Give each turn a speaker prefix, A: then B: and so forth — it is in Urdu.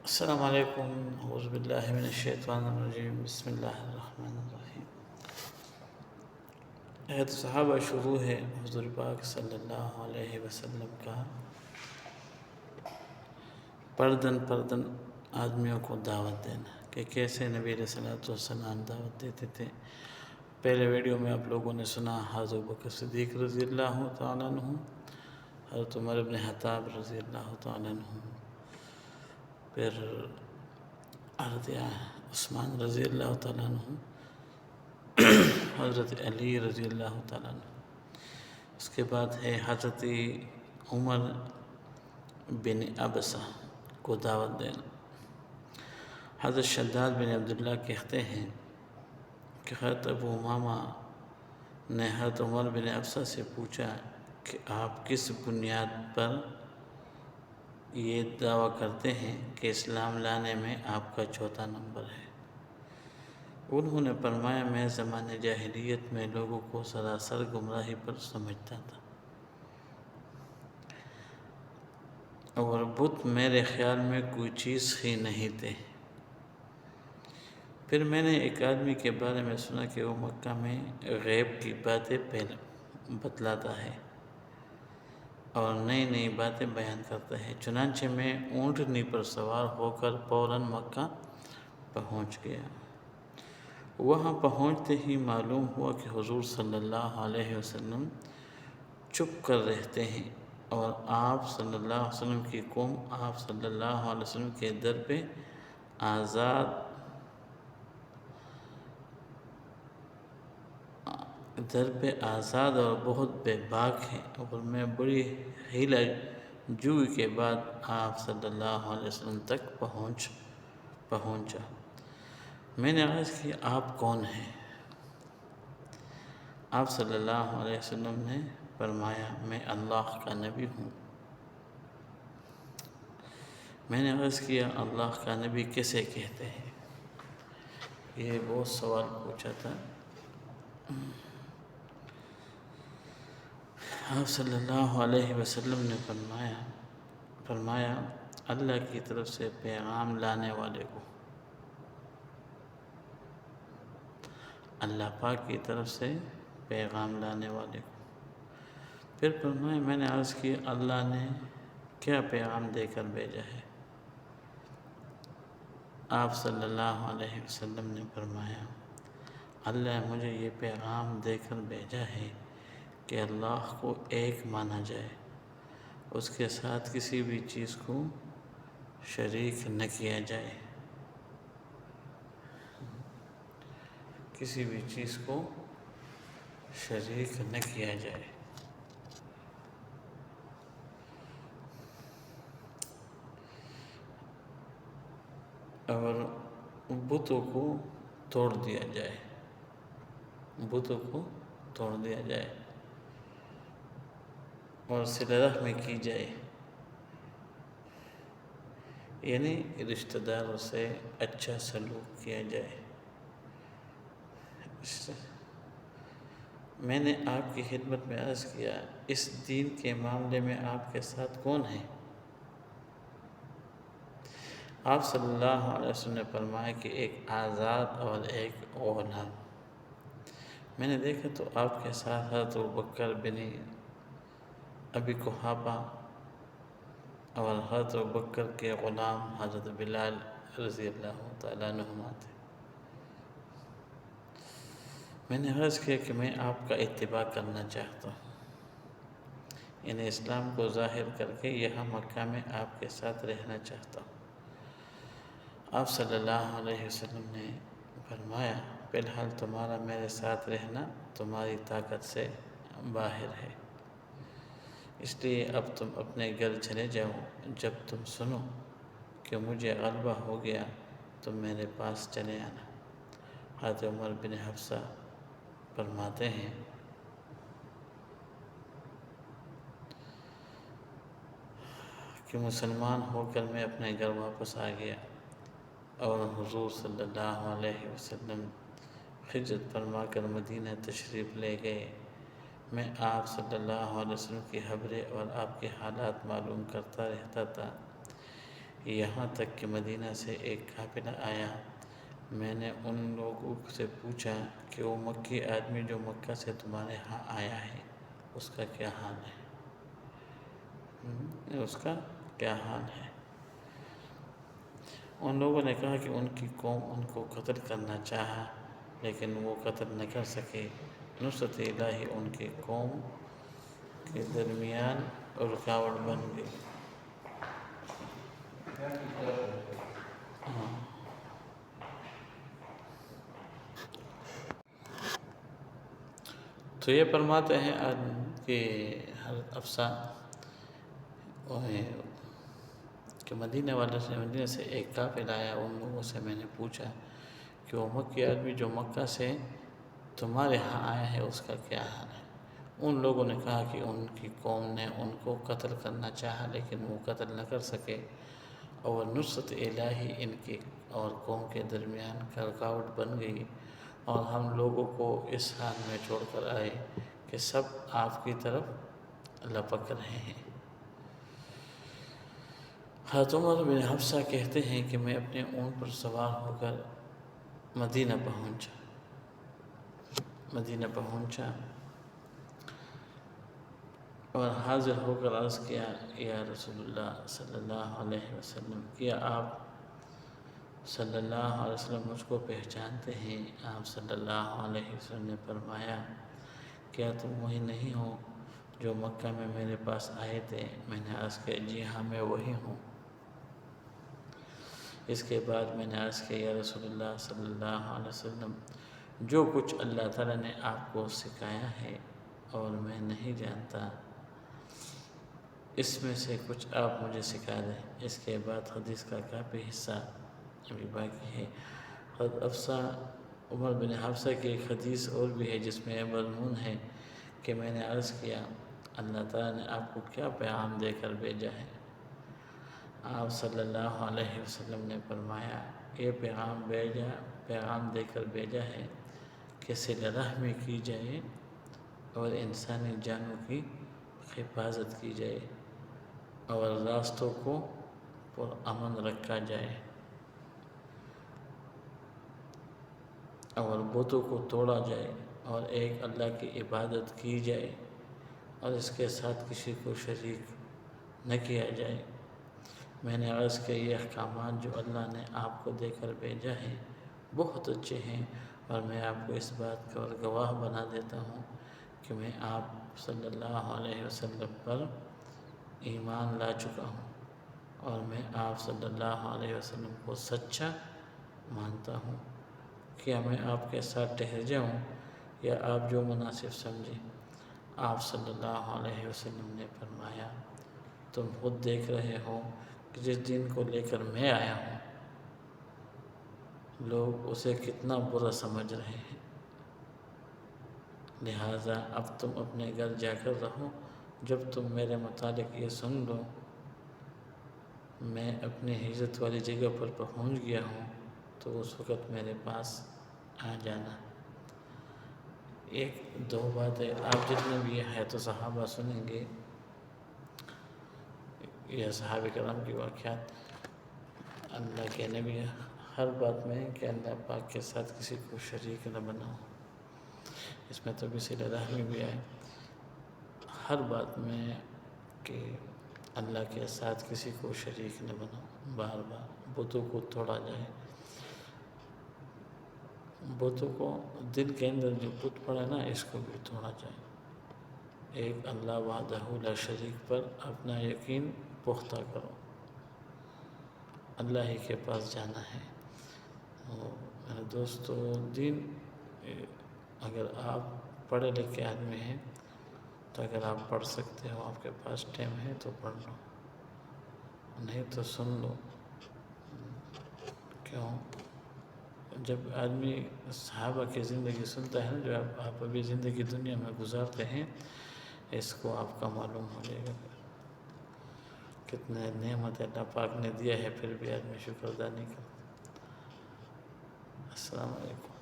A: السلام علیکم، اعوذ باللہ من الشیطان الرجیم، بسم اللہ الرحمن الرحیم۔ عہد صحابہ شروع ہے حضور پاک صلی اللہ علیہ وسلم کا پردن پردن آدمیوں کو دعوت دینا کہ کیسے نبی علیہ الصلوۃ والسلام دعوت دیتے تھے۔ پہلے ویڈیو میں آپ لوگوں نے سنا حضرت ابوبکر صدیق رضی اللہ تعالیٰ عنہ، حضرت عمر بن خطاب رضی اللہ تعالیٰ عنہ، پھر حضرت عثمان رضی اللہ تعالیٰ عنہ، حضرت علی رضی اللہ تعالیٰ عنہ۔ اس کے بعد ہے حضرت عمر بن عبسہ کو دعوت دینا۔ حضرت شداد بن عبداللہ کہتے ہیں کہ حضرت ابو امامہ نے حضرت عمر بن عبسہ سے پوچھا کہ آپ کس بنیاد پر یہ دعویٰ کرتے ہیں کہ اسلام لانے میں آپ کا چوتھا نمبر ہے؟ انہوں نے فرمایا، میں زمانے جاہلیت میں لوگوں کو سراسر گمراہی پر سمجھتا تھا، اور بت میرے خیال میں کوئی چیز ہی نہیں تھے۔ پھر میں نے ایک آدمی کے بارے میں سنا کہ وہ مکہ میں غیب کی باتیں بتلاتا ہے اور نئی نئی باتیں بیان کرتا ہے۔ چنانچہ میں اونٹنی پر سوار ہو کر فوراً مکہ پہنچ گیا۔ وہاں پہنچتے ہی معلوم ہوا کہ حضور صلی اللہ علیہ وسلم چھپ کر رہتے ہیں، اور آپ صلی اللہ علیہ وسلم کی قوم آپ صلی اللہ علیہ وسلم کے در پہ آزاد اور بہت بے باک ہے، اور میں بڑی ہیلہ جوئی کے بعد آپ صلی اللہ علیہ وسلم تک پہنچا۔ میں نے عرض کی، آپ کون ہیں؟ آپ صلی اللہ علیہ وسلم نے فرمایا، میں اللہ کا نبی ہوں۔ میں نے عرض کیا، اللہ کا نبی کسے کہتے ہیں؟ یہ بہت سوال پوچھا تھا۔ آپ صلی اللہ علیہ وسلم نے فرمایا اللہ کی طرف سے پیغام لانے والے کو، اللہ پاک کی طرف سے پیغام لانے والے کو۔ پھر فرمایا، میں نے عرض کی، اللہ نے کیا پیغام دے کر بھیجا ہے؟ آپ صلی اللہ علیہ وسلم نے فرمایا، اللہ نے مجھے یہ پیغام دے کر بھیجا ہے کہ اللہ کو ایک مانا جائے، اس کے ساتھ کسی بھی چیز کو شریک نہ کیا جائے، کسی بھی چیز کو شریک نہ کیا جائے، اور بتوں کو توڑ دیا جائے، بتوں کو توڑ دیا جائے اور صلہ رحمی کی جائے، یعنی رشتہ داروں سے اچھا سلوک کیا جائے۔ میں نے آپ کی خدمت میں عرض کیا، اس دین کے معاملے میں آپ کے ساتھ کون ہے؟ آپ صلی اللہ علیہ وسلم نے فرمایا کہ ایک آزاد اور ایک غلام۔ میں نے دیکھا تو آپ کے ساتھ حضرت ابوبکر بن ابی قحافہ اور حضرت ابوبکر کے غلام حضرت بلال رضی اللہ تعالیٰ عنہما تھے۔ میں نے عرض کیا کہ میں آپ کا اتباع کرنا چاہتا ہوں، یعنی اسلام کو ظاہر کر کے یہاں مکہ میں آپ کے ساتھ رہنا چاہتا ہوں۔ آپ صلی اللہ علیہ وسلم نے فرمایا، فی الحال تمہارا میرے ساتھ رہنا تمہاری طاقت سے باہر ہے، اس لیے اب تم اپنے گھر چلے جاؤ، جب تم سنو کہ مجھے غلبہ ہو گیا تو میرے پاس چلے آنا۔ حضرت عمر بن حفصہ فرماتے ہیں کہ مسلمان ہو کر میں اپنے گھر واپس آ گیا، اور حضور صلی اللہ علیہ وسلم ہجرت فرما کر مدینہ تشریف لے گئے۔ میں آپ صلی اللہ علیہ وسلم کی خبریں اور آپ کے حالات معلوم کرتا رہتا تھا۔ یہاں تک کہ مدینہ سے ایک قافلہ آیا۔ میں نے ان لوگوں سے پوچھا کہ وہ مکی آدمی جو مکہ سے تمہارے ہاں آیا ہے اس کا کیا حال ہے؟ اس کا کیا حال ہے؟ ان لوگوں نے کہا کہ ان کی قوم ان کو قتل کرنا چاہا لیکن وہ قتل نہ کر سکے۔ نصرت الہی ان کی قوم کے درمیان رکاوٹ بن گئی۔ تو یہ فرماتے ہیں کہ حضرت افسا کہ مدینہ سے ایک قافلہ آیا۔ ان لوگوں سے میں نے پوچھا کہ وہ مکی آدمی جو مکہ سے تمہارے ہاں آیا ہے اس کا کیا حال ہے؟ ان لوگوں نے کہا کہ ان کی قوم نے ان کو قتل کرنا چاہا لیکن وہ قتل نہ کر سکے، اور نصرت الہی ان کی اور قوم کے درمیان کا رکاوٹ بن گئی، اور ہم لوگوں کو اس حال میں چھوڑ کر آئے کہ سب آپ کی طرف لپک رہے ہیں۔ حضرت عمر بن حفصہ کہتے ہیں کہ میں اپنے اونٹ پر سوار ہو کر مدینہ پہنچا اور حاضر ہو کر عرض کیا، یا رسول اللہ صلی اللہ علیہ وسلم، کیا آپ صلی اللہ علیہ وسلم مجھ کو پہچانتے ہیں؟ آپ صلی اللہ علیہ وسلم نے فرمایا، کیا تم وہی نہیں ہو جو مکہ میں میرے پاس آئے تھے؟ میں نے عرض کیا، جی ہاں میں وہی ہوں۔ اس کے بعد میں نے عرض کیا، یا رسول اللہ صلی اللہ علیہ وسلم، جو کچھ اللہ تعالیٰ نے آپ کو سکھایا ہے اور میں نہیں جانتا، اس میں سے کچھ آپ مجھے سکھا دیں۔ اس کے بعد حدیث کا کافی حصہ ابھی باقی ہے۔ حضرت افسا عمر بن حفصہ کی ایک حدیث اور بھی ہے جس میں مضمون ہے کہ میں نے عرض کیا، اللہ تعالیٰ نے آپ کو کیا پیغام دے کر بھیجا ہے؟ آپ صلی اللہ علیہ وسلم نے فرمایا، یہ پیغام دے کر بھیجا ہے کہ صلہ رحمی کی جائے اور انسانی جانوں کی حفاظت کی جائے اور راستوں کو پرامن رکھا جائے اور بتوں کو توڑا جائے اور ایک اللہ کی عبادت کی جائے اور اس کے ساتھ کسی کو شریک نہ کیا جائے۔ میں نے عرض کیا، یہ احکامات جو اللہ نے آپ کو دے کر بھیجا ہے بہت اچھے ہیں، اور میں آپ کو اس بات کا گواہ بنا دیتا ہوں کہ میں آپ صلی اللہ علیہ وسلم پر ایمان لا چکا ہوں اور میں آپ صلی اللہ علیہ وسلم کو سچا مانتا ہوں۔ کیا میں آپ کے ساتھ ٹھہر جاؤں یا آپ جو مناسب سمجھیں؟ آپ صلی اللہ علیہ وسلم نے فرمایا، تم خود دیکھ رہے ہو کہ جس دین کو لے کر میں آیا ہوں لوگ اسے کتنا برا سمجھ رہے ہیں، لہٰذا اب تم اپنے گھر جا کر رہو۔ جب تم میرے متعلق یہ سن لو میں اپنی ہجرت والی جگہ پر پہنچ گیا ہوں تو اس وقت میرے پاس آ جانا۔ ایک دو باتیں آپ جتنے بھی حیات و صحابہ سنیں گے یا صحابہ کرام کی واقعات، اللہ کے نبی ہر بات میں کہ اللہ پاک کے ساتھ کسی کو شریک نہ بناؤ، اس میں تو بھی صلہ رحمی بھی آئے، ہر بات میں کہ اللہ کے ساتھ کسی کو شریک نہ بناؤ، بار بار بتوں کو توڑا جائے، بتوں کو دل کے اندر جو بت پڑا نا اس کو بھی توڑا جائے، ایک اللہ وحدہ لا شریک پر اپنا یقین پختہ کرو، اللہ ہی کے پاس جانا ہے۔ میرے دوستو، دین اگر آپ پڑھے لکھے آدمی ہیں تو اگر آپ پڑھ سکتے ہو، آپ کے پاس ٹائم ہے تو پڑھ لو، نہیں تو سن لو۔ کیوں؟ جب آدمی صحابہ کی زندگی سنتا ہے نا، جو آپ ابھی زندگی دنیا میں گزارتے ہیں، اس کو آپ کا معلوم ہو جائے گا کتنے نعمت اللہ پاک نے دیا ہے، پھر بھی آدمی شکر ادا نہیں کرتا۔ السلام علیکم۔